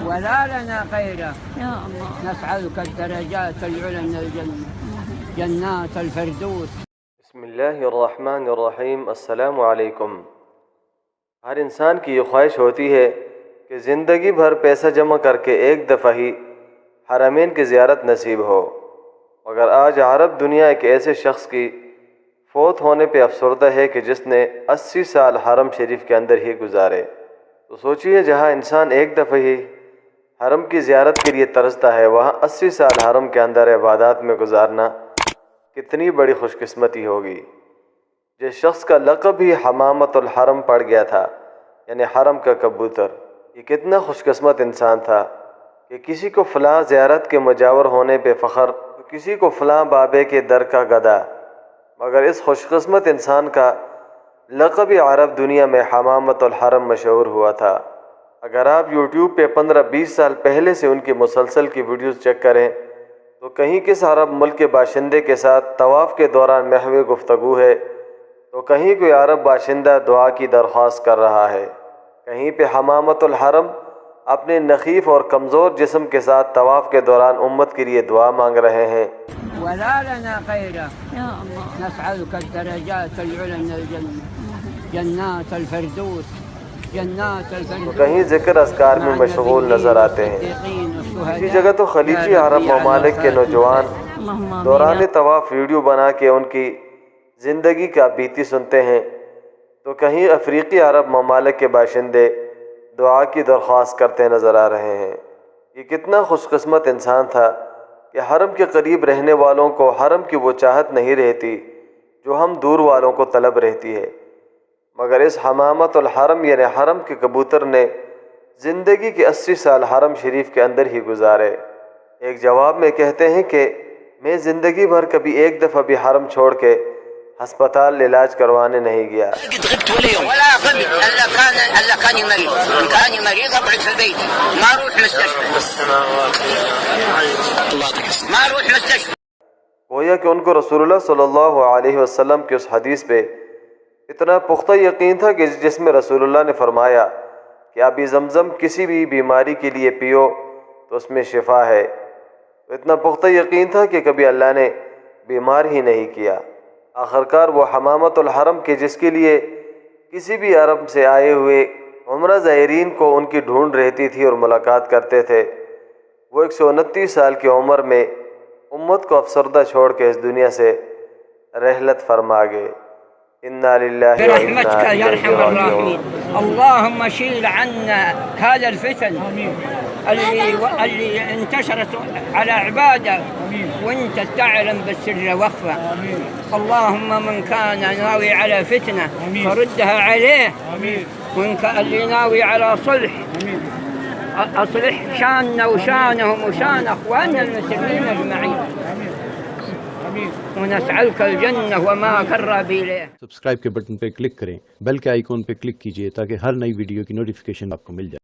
ولا لنا غيره. يا الله. نسألك الدرجات العلى من الجنة، جنات الفردوس. بسم اللہ الرحمن الرحیم۔ السلام علیکم۔ ہر انسان کی یہ خواہش ہوتی ہے کہ زندگی بھر پیسہ جمع کر کے ایک دفعہ ہی حرمین کی زیارت نصیب ہو، مگر آج عرب دنیا ایک ایسے شخص کی فوت ہونے پہ افسردہ ہے کہ جس نے 80 سال حرم شریف کے اندر ہی گزارے۔ تو سوچئے، جہاں انسان ایک دفعہ ہی حرم کی زیارت کے لیے ترستا ہے، وہاں 80 سال حرم کے اندر عبادات میں گزارنا کتنی بڑی خوش قسمتی ہوگی۔ جس شخص کا لقب ہی حمامت الحرم پڑ گیا تھا، یعنی حرم کا کبوتر، یہ کتنا خوش قسمت انسان تھا کہ کسی کو فلاں زیارت کے مجاور ہونے پہ فخر، کسی کو فلاں بابے کے در کا گدا، مگر اس خوش قسمت انسان کا لقب عرب دنیا میں حمامت الحرم مشہور ہوا تھا۔ اگر آپ یوٹیوب پہ 15-20 سال پہلے سے ان کی مسلسل کی ویڈیوز چیک کریں تو کہیں کس عرب ملک کے باشندے کے ساتھ طواف کے دوران محو گفتگو ہے، تو کہیں کوئی عرب باشندہ دعا کی درخواست کر رہا ہے، کہیں پہ حمامت الحرم اپنے نخیف اور کمزور جسم کے ساتھ طواف کے دوران امت کے لیے دعا مانگ رہے ہیں۔ ولا لنا غيره. يا الله. نسألك الدرجات العلى من الجنة، جنات الفردوس، جنات تو الفردوس. کہیں ذکر اذکار میں مشغول نظر آتے ہیں۔ اسی جگہ تو خلیجی عرب ممالک کے نوجوان اللهم آمين. دوران طواف ویڈیو بنا کے ان کی زندگی کا بیتی سنتے ہیں، تو کہیں افریقی عرب ممالک کے باشندے دعا کی درخواست کرتے نظر آ رہے ہیں۔ یہ کتنا خوش قسمت انسان تھا کہ حرم کے قریب رہنے والوں کو حرم کی وہ چاہت نہیں رہتی جو ہم دور والوں کو طلب رہتی ہے، مگر اس حمامت الحرم یعنی حرم کے کبوتر نے زندگی کے 80 سال حرم شریف کے اندر ہی گزارے۔ ایک جواب میں کہتے ہیں کہ میں زندگی بھر کبھی ایک دفعہ بھی حرم چھوڑ کے ہسپتال علاج کروانے نہیں گیا۔ ولا غبت الا كاني مريض، ان كاني مريض اقعد في البيت ما اروح مستشفى، ما اروح مستشفى۔ گویا کہ ان کو رسول اللہ صلی اللہ علیہ وسلم کی اس حدیث پہ اتنا پختہ یقین تھا کہ جس میں رسول اللہ نے فرمایا کہ آب زمزم کسی بھی بیماری کے لیے پیو تو اس میں شفا ہے، تو اتنا پختہ یقین تھا کہ کبھی اللہ نے بیمار ہی نہیں کیا۔ آخرکار وہ حمامت الحرم کے جس کے لیے کسی بھی عرب سے آئے ہوئے عمرہ زائرین کو ان کی ڈھونڈ رہتی تھی اور ملاقات کرتے تھے، وہ 129 سال کی عمر میں امت کو افسردہ چھوڑ کے اس دنیا سے رحلت فرما گئے۔ انا للہ و انا برحمتك يا الیہ ارحم راجعون۔ الراحمين. اللهم شيل عنا هذا الفتن اللي انتشرت على عبادك وانت تعلم بالسر واخفى. اللهم من كان ناوي على فتنه فردها عليه، وان كان اللي ناوي على صلح اصلح شاننا وشانهم وشان اخواننا المسلمين اجمعين، ونسألك الجنة وما قرب إليه. سبسکرائب کے بٹن پہ کلک کریں، بیل کے آئیکن پہ کلک کیجئے تاکہ ہر نئی ویڈیو کی نوٹیفیکیشن آپ کو مل جائے۔